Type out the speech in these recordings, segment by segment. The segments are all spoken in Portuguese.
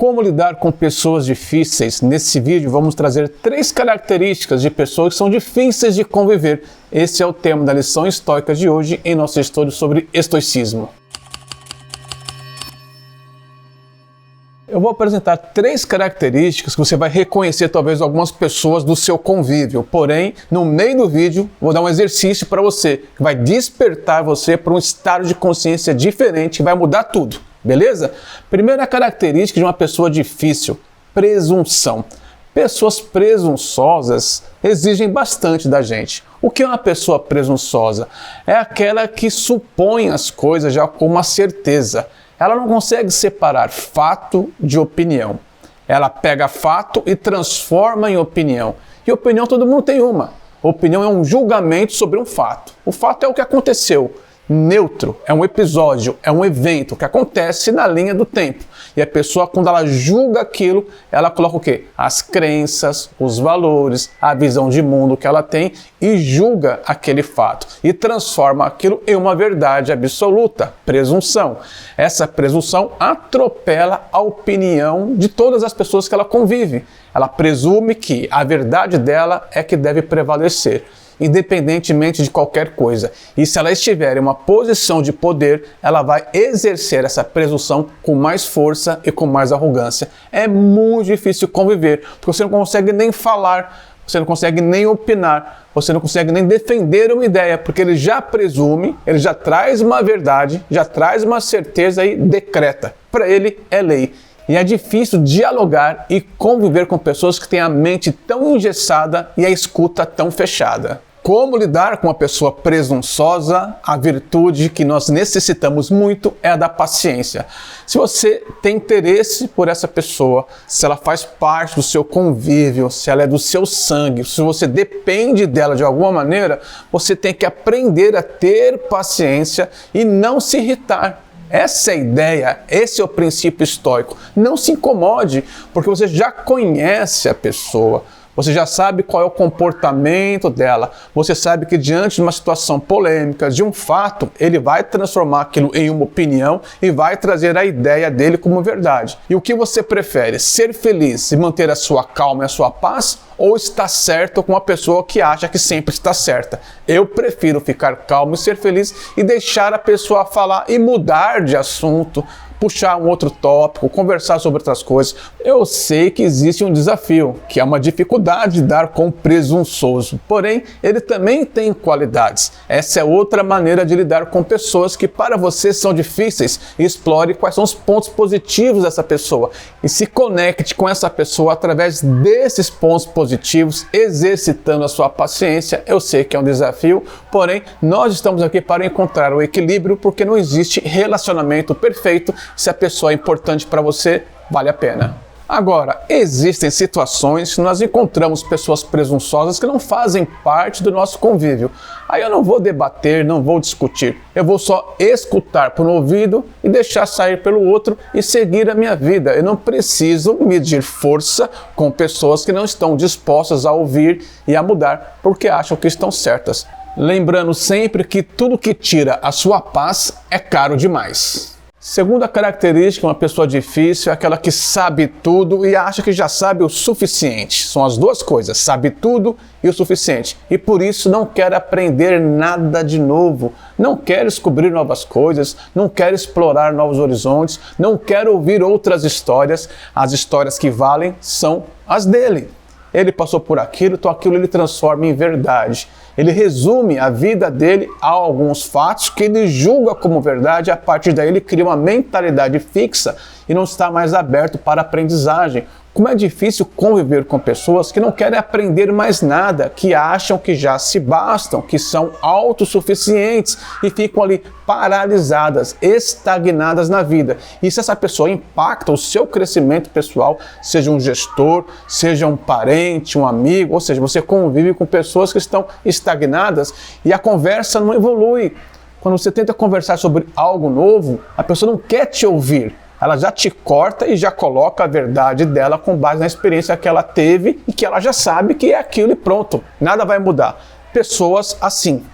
Como lidar com pessoas difíceis? Nesse vídeo vamos trazer 3 características de pessoas que são difíceis de conviver. Esse é o tema da lição estoica de hoje em nosso estudo sobre estoicismo. Eu vou apresentar 3 características que você vai reconhecer talvez algumas pessoas do seu convívio. Porém, no meio do vídeo, vou dar um exercício para você, que vai despertar você para um estado de consciência diferente, que vai mudar tudo. Beleza? Primeira característica de uma pessoa difícil: presunção. Pessoas presunçosas exigem bastante da gente. O que é uma pessoa presunçosa? É aquela que supõe as coisas já com uma certeza. Ela não consegue separar fato de opinião. Ela pega fato e transforma em opinião. E opinião todo mundo tem uma. Opinião é um julgamento sobre um fato. O fato é o que aconteceu. Neutro é um episódio, é um evento que acontece na linha do tempo. E a pessoa, quando ela julga aquilo, ela coloca o quê? As crenças, os valores, a visão de mundo que ela tem e julga aquele fato. E transforma aquilo em uma verdade absoluta, presunção. Essa presunção atropela a opinião de todas as pessoas que ela convive. Ela presume que a verdade dela é que deve prevalecer, independentemente de qualquer coisa. E se ela estiver em uma posição de poder, ela vai exercer essa presunção com mais força e com mais arrogância. É muito difícil conviver, porque você não consegue nem falar, você não consegue nem opinar, você não consegue nem defender uma ideia, porque ele já presume, ele já traz uma verdade, já traz uma certeza e decreta. Para ele é lei. E é difícil dialogar e conviver com pessoas que têm a mente tão engessada e a escuta tão fechada. Como lidar com uma pessoa presunçosa? A virtude que nós necessitamos muito é a da paciência. Se você tem interesse por essa pessoa, se ela faz parte do seu convívio, se ela é do seu sangue, se você depende dela de alguma maneira, você tem que aprender a ter paciência e não se irritar. Essa é a ideia, esse é o princípio estoico. Não se incomode, porque você já conhece a pessoa, você já sabe qual é o comportamento dela, você sabe que diante de uma situação polêmica, de um fato, ele vai transformar aquilo em uma opinião e vai trazer a ideia dele como verdade. E o que você prefere? Ser feliz e manter a sua calma e a sua paz? Ou estar certo com uma pessoa que acha que sempre está certa? Eu prefiro ficar calmo e ser feliz e deixar a pessoa falar e mudar de assunto, puxar um outro tópico, conversar sobre outras coisas. Eu sei que existe um desafio, que é uma dificuldade de lidar com o presunçoso, porém, ele também tem qualidades. Essa é outra maneira de lidar com pessoas que para você são difíceis. Explore quais são os pontos positivos dessa pessoa e se conecte com essa pessoa através desses pontos positivos, exercitando a sua paciência. Eu sei que é um desafio, porém, nós estamos aqui para encontrar o equilíbrio, porque não existe relacionamento perfeito. Se a pessoa é importante para você, vale a pena. Agora, existem situações que nós encontramos pessoas presunçosas que não fazem parte do nosso convívio. Aí eu não vou debater, não vou discutir. Eu vou só escutar por um ouvido e deixar sair pelo outro e seguir a minha vida. Eu não preciso medir força com pessoas que não estão dispostas a ouvir e a mudar porque acham que estão certas. Lembrando sempre que tudo que tira a sua paz é caro demais. Segunda característica de uma pessoa difícil é aquela que sabe tudo e acha que já sabe o suficiente. São as duas coisas, sabe tudo e o suficiente. E por isso não quer aprender nada de novo, não quer descobrir novas coisas, não quer explorar novos horizontes, não quer ouvir outras histórias. As histórias que valem são as dele. Ele passou por aquilo, então aquilo ele transforma em verdade. Ele resume a vida dele a alguns fatos que ele julga como verdade. A partir daí ele cria uma mentalidade fixa e não está mais aberto para a aprendizagem. Como é difícil conviver com pessoas que não querem aprender mais nada, que acham que já se bastam, que são autossuficientes e ficam ali paralisadas, estagnadas na vida. E se essa pessoa impacta o seu crescimento pessoal, seja um gestor, seja um parente, um amigo, ou seja, você convive com pessoas que estão estagnadas e a conversa não evolui. Quando você tenta conversar sobre algo novo, a pessoa não quer te ouvir. Ela já te corta e já coloca a verdade dela com base na experiência que ela teve e que ela já sabe que é aquilo e pronto, nada vai mudar. Pessoas assim.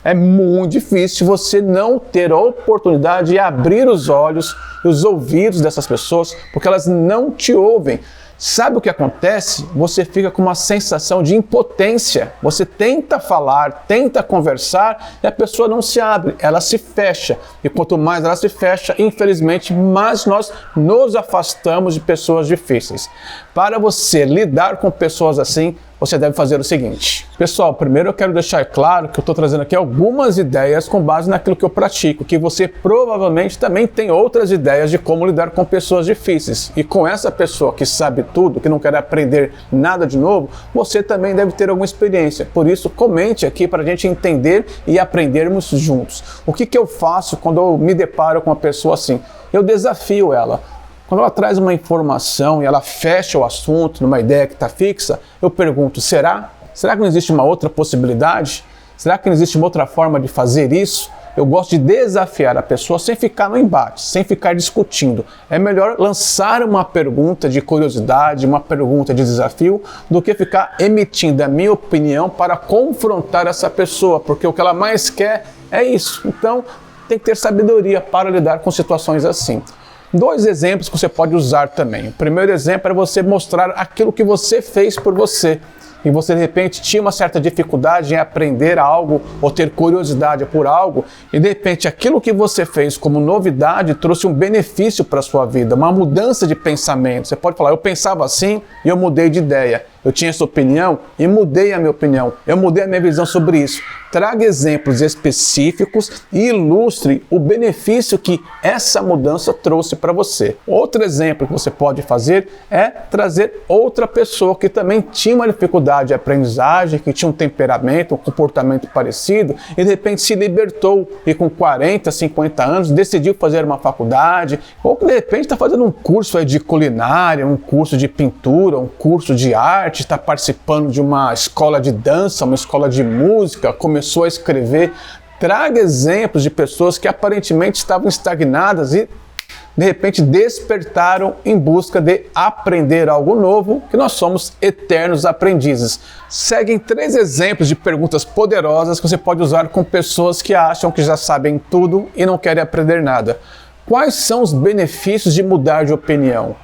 É muito difícil você não ter a oportunidade de abrir os olhos e os ouvidos dessas pessoas, porque elas não te ouvem. Sabe o que acontece? Você fica com uma sensação de impotência. Você tenta falar, tenta conversar e a pessoa não se abre, ela se fecha. E quanto mais ela se fecha, infelizmente, mais nós nos afastamos de pessoas difíceis. Para você lidar com pessoas assim, você deve fazer o seguinte. Pessoal, primeiro eu quero deixar claro que eu estou trazendo aqui algumas ideias com base naquilo que eu pratico, que você provavelmente também tem outras ideias de como lidar com pessoas difíceis. E com essa pessoa que sabe tudo, que não quer aprender nada de novo, você também deve ter alguma experiência. Por isso, comente aqui para a gente entender e aprendermos juntos. O que eu faço quando eu me deparo com uma pessoa assim? Eu desafio ela. Quando ela traz uma informação e ela fecha o assunto numa ideia que está fixa, eu pergunto, será? Será que não existe uma outra possibilidade? Será que não existe uma outra forma de fazer isso? Eu gosto de desafiar a pessoa sem ficar no embate, sem ficar discutindo. É melhor lançar uma pergunta de curiosidade, uma pergunta de desafio, do que ficar emitindo a minha opinião para confrontar essa pessoa, porque o que ela mais quer é isso. Então, tem que ter sabedoria para lidar com situações assim. 2 exemplos que você pode usar também. O primeiro exemplo é você mostrar aquilo que você fez por você. E você de repente tinha uma certa dificuldade em aprender algo ou ter curiosidade por algo, e de repente aquilo que você fez como novidade trouxe um benefício para a sua vida, uma mudança de pensamento. Você pode falar, eu pensava assim e eu mudei de ideia. Eu tinha essa opinião e mudei a minha opinião. Eu mudei a minha visão sobre isso. Traga exemplos específicos e ilustre o benefício que essa mudança trouxe para você. Outro exemplo que você pode fazer é trazer outra pessoa que também tinha uma dificuldade de aprendizagem, que tinha um temperamento, um comportamento parecido e de repente se libertou e com 40, 50 anos decidiu fazer uma faculdade, ou que de repente está fazendo um curso aí de culinária, um curso de pintura, um curso de arte, está participando de uma escola de dança, uma escola de música, começou a escrever. Traga exemplos de pessoas que aparentemente estavam estagnadas e de repente despertaram em busca de aprender algo novo, que nós somos eternos aprendizes. Seguem 3 exemplos de perguntas poderosas que você pode usar com pessoas que acham que já sabem tudo e não querem aprender nada. Quais são os benefícios de mudar de opinião?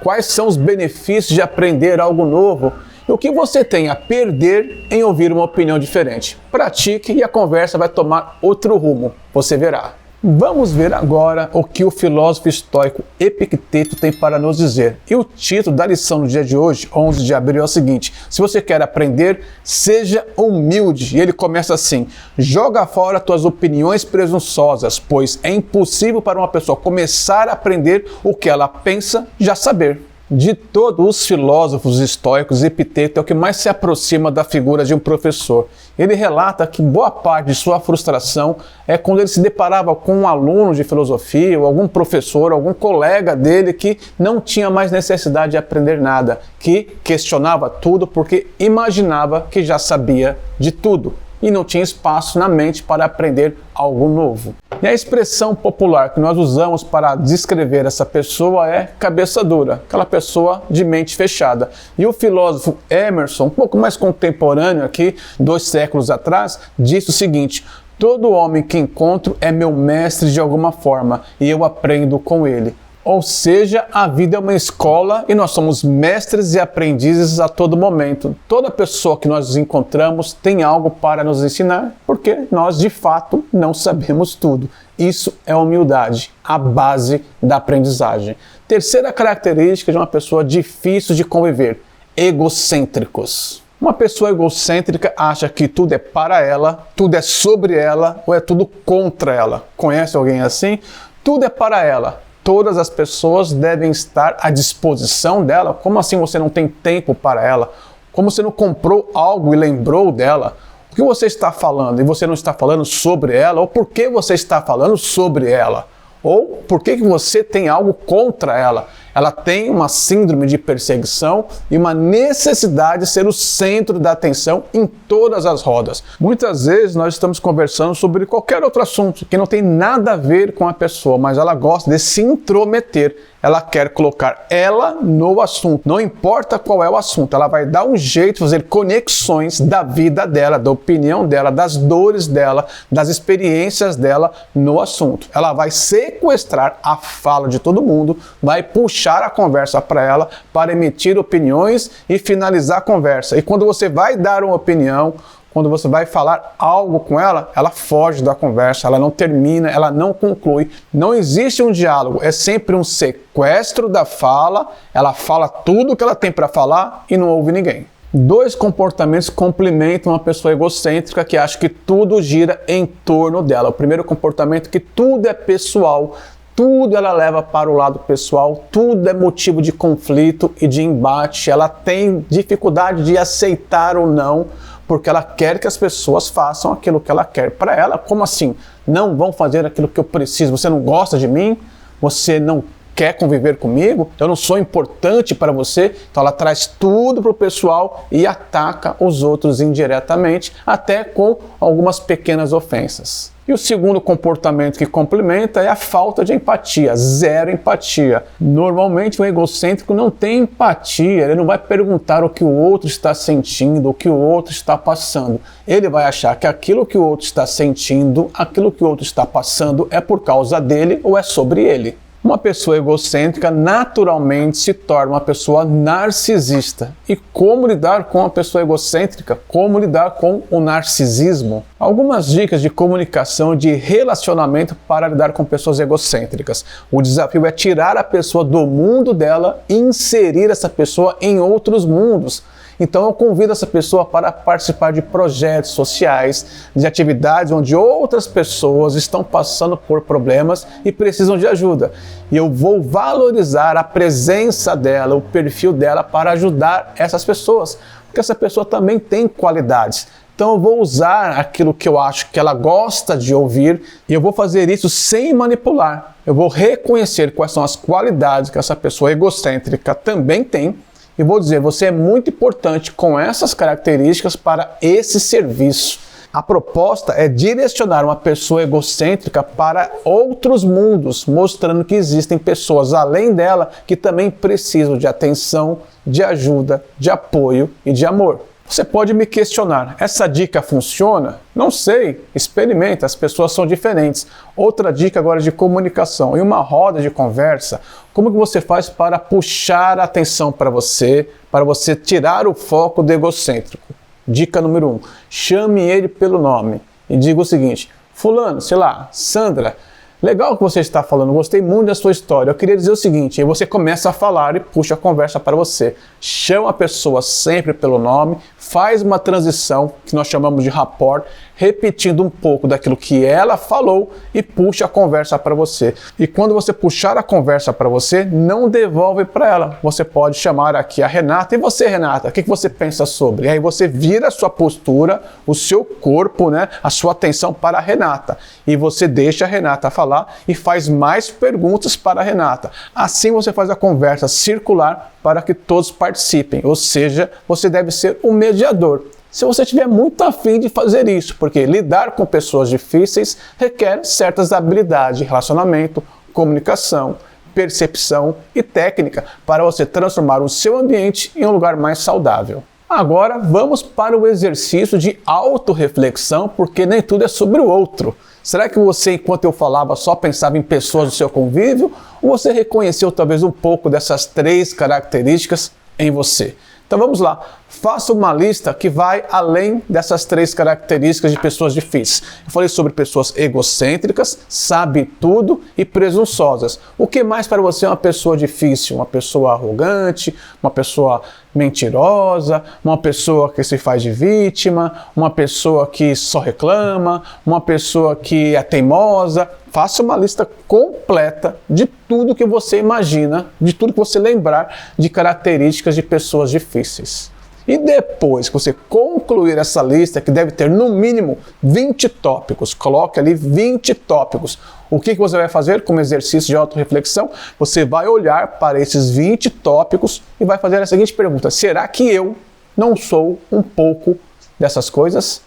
Quais são os benefícios de aprender algo novo? E o que você tem a perder em ouvir uma opinião diferente? Pratique e a conversa vai tomar outro rumo, você verá. Vamos ver agora o que o filósofo estoico Epicteto tem para nos dizer. E o título da lição no dia de hoje, 11 de abril, é o seguinte: se você quer aprender, seja humilde. E ele começa assim: joga fora tuas opiniões presunçosas, pois é impossível para uma pessoa começar a aprender o que ela pensa já saber. De todos os filósofos estoicos, Epicteto é o que mais se aproxima da figura de um professor. Ele relata que boa parte de sua frustração é quando ele se deparava com um aluno de filosofia, ou algum professor, algum colega dele que não tinha mais necessidade de aprender nada, que questionava tudo porque imaginava que já sabia de tudo e não tinha espaço na mente para aprender algo novo. E a expressão popular que nós usamos para descrever essa pessoa é cabeça dura, aquela pessoa de mente fechada. E o filósofo Emerson, um pouco mais contemporâneo aqui, 2 séculos atrás, disse o seguinte: todo homem que encontro é meu mestre de alguma forma e eu aprendo com ele. Ou seja, a vida é uma escola e nós somos mestres e aprendizes a todo momento. Toda pessoa que nós encontramos tem algo para nos ensinar, porque nós de fato não sabemos tudo. Isso é humildade, a base da aprendizagem. Terceira característica de uma pessoa difícil de conviver: egocêntricos. Uma pessoa egocêntrica acha que tudo é para ela, tudo é sobre ela ou é tudo contra ela. Conhece alguém assim? Tudo é para ela. Todas as pessoas devem estar à disposição dela. Como assim você não tem tempo para ela? Como você não comprou algo e lembrou dela? O que você está falando e você não está falando sobre ela? Ou por que você está falando sobre ela? Ou por que você tem algo contra ela? Ela tem uma síndrome de perseguição e uma necessidade de ser o centro da atenção em todas as rodas. Muitas vezes nós estamos conversando sobre qualquer outro assunto que não tem nada a ver com a pessoa, mas ela gosta de se intrometer. Ela quer colocar ela no assunto. Não importa qual é o assunto, ela vai dar um jeito de fazer conexões da vida dela, da opinião dela, das dores dela, das experiências dela no assunto. Ela vai sequestrar a fala de todo mundo, vai puxar a conversa para ela, para emitir opiniões e finalizar a conversa. E quando você vai dar uma opinião, quando você vai falar algo com ela, ela foge da conversa, ela não termina, ela não conclui. Não existe um diálogo, é sempre um sequestro da fala, ela fala tudo o que ela tem para falar e não ouve ninguém. Dois comportamentos complementam uma pessoa egocêntrica que acha que tudo gira em torno dela. O primeiro comportamento é que tudo é pessoal, tudo ela leva para o lado pessoal, tudo é motivo de conflito e de embate. Ela tem dificuldade de aceitar ou não, porque ela quer que as pessoas façam aquilo que ela quer para ela. Como assim? Não vão fazer aquilo que eu preciso? Você não gosta de mim? Você não quer conviver comigo? Eu não sou importante para você? Então ela traz tudo para o pessoal e ataca os outros indiretamente, até com algumas pequenas ofensas. E o segundo comportamento que complementa é a falta de empatia, zero empatia. Normalmente o egocêntrico não tem empatia, ele não vai perguntar o que o outro está sentindo, o que o outro está passando. Ele vai achar que aquilo que o outro está sentindo, aquilo que o outro está passando é por causa dele ou é sobre ele. Uma pessoa egocêntrica naturalmente se torna uma pessoa narcisista. E como lidar com uma pessoa egocêntrica? Como lidar com o narcisismo? Algumas dicas de comunicação, de relacionamento para lidar com pessoas egocêntricas. O desafio é tirar a pessoa do mundo dela e inserir essa pessoa em outros mundos. Então eu convido essa pessoa para participar de projetos sociais, de atividades onde outras pessoas estão passando por problemas e precisam de ajuda. E eu vou valorizar a presença dela, o perfil dela para ajudar essas pessoas, porque essa pessoa também tem qualidades. Então eu vou usar aquilo que eu acho que ela gosta de ouvir e eu vou fazer isso sem manipular. Eu vou reconhecer quais são as qualidades que essa pessoa egocêntrica também tem e vou dizer, você é muito importante com essas características para esse serviço. A proposta é direcionar uma pessoa egocêntrica para outros mundos, mostrando que existem pessoas além dela que também precisam de atenção, de ajuda, de apoio e de amor. Você pode me questionar, essa dica funciona? Não sei, experimenta, as pessoas são diferentes. Outra dica agora de comunicação, em uma roda de conversa, como que você faz para puxar a atenção para você tirar o foco do egocêntrico? Dica número 1, chame ele pelo nome e diga o seguinte, fulano, sei lá, Sandra, legal que você está falando, gostei muito da sua história, eu queria dizer o seguinte, aí você começa a falar e puxa a conversa para você. Chama a pessoa sempre pelo nome, faz uma transição, que nós chamamos de rapport, repetindo um pouco daquilo que ela falou e puxa a conversa para você. E quando você puxar a conversa para você, não devolve para ela. Você pode chamar aqui a Renata. E você, Renata, o que você pensa sobre? E aí você vira a sua postura, o seu corpo, né, a sua atenção para a Renata. E você deixa a Renata falar e faz mais perguntas para a Renata. Assim você faz a conversa circular para que todos participem. Ou seja, você deve ser o mediador. Se você tiver muito afim de fazer isso, porque lidar com pessoas difíceis requer certas habilidades de relacionamento, comunicação, percepção e técnica para você transformar o seu ambiente em um lugar mais saudável. Agora vamos para o exercício de autorreflexão, porque nem tudo é sobre o outro. Será que você, enquanto eu falava, só pensava em pessoas do seu convívio? Ou você reconheceu talvez um pouco dessas 3 características em você? Então vamos lá, faça uma lista que vai além dessas 3 características de pessoas difíceis. Eu falei sobre pessoas egocêntricas, sabe tudo e presunçosas. O que mais para você é uma pessoa difícil? Uma pessoa arrogante, uma pessoa mentirosa, uma pessoa que se faz de vítima, uma pessoa que só reclama, uma pessoa que é teimosa. Faça uma lista completa de tudo que você imagina, de tudo que você lembrar de características de pessoas difíceis. E depois que você concluir essa lista, que deve ter no mínimo 20 tópicos, coloque ali 20 tópicos. O que você vai fazer como exercício de autorreflexão? Você vai olhar para esses 20 tópicos e vai fazer a seguinte pergunta: será que eu não sou um pouco dessas coisas?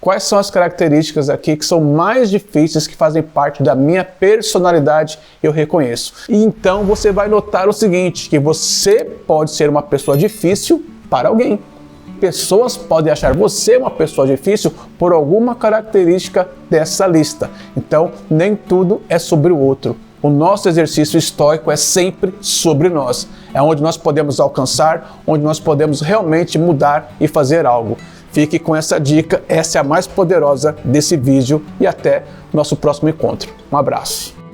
Quais são as características aqui que são mais difíceis, que fazem parte da minha personalidade, eu reconheço? E então você vai notar o seguinte, que você pode ser uma pessoa difícil para alguém. Pessoas podem achar você uma pessoa difícil por alguma característica dessa lista. Então, nem tudo é sobre o outro. O nosso exercício estoico é sempre sobre nós. É onde nós podemos alcançar, onde nós podemos realmente mudar e fazer algo. Fique com essa dica, essa é a mais poderosa desse vídeo e até nosso próximo encontro. Um abraço.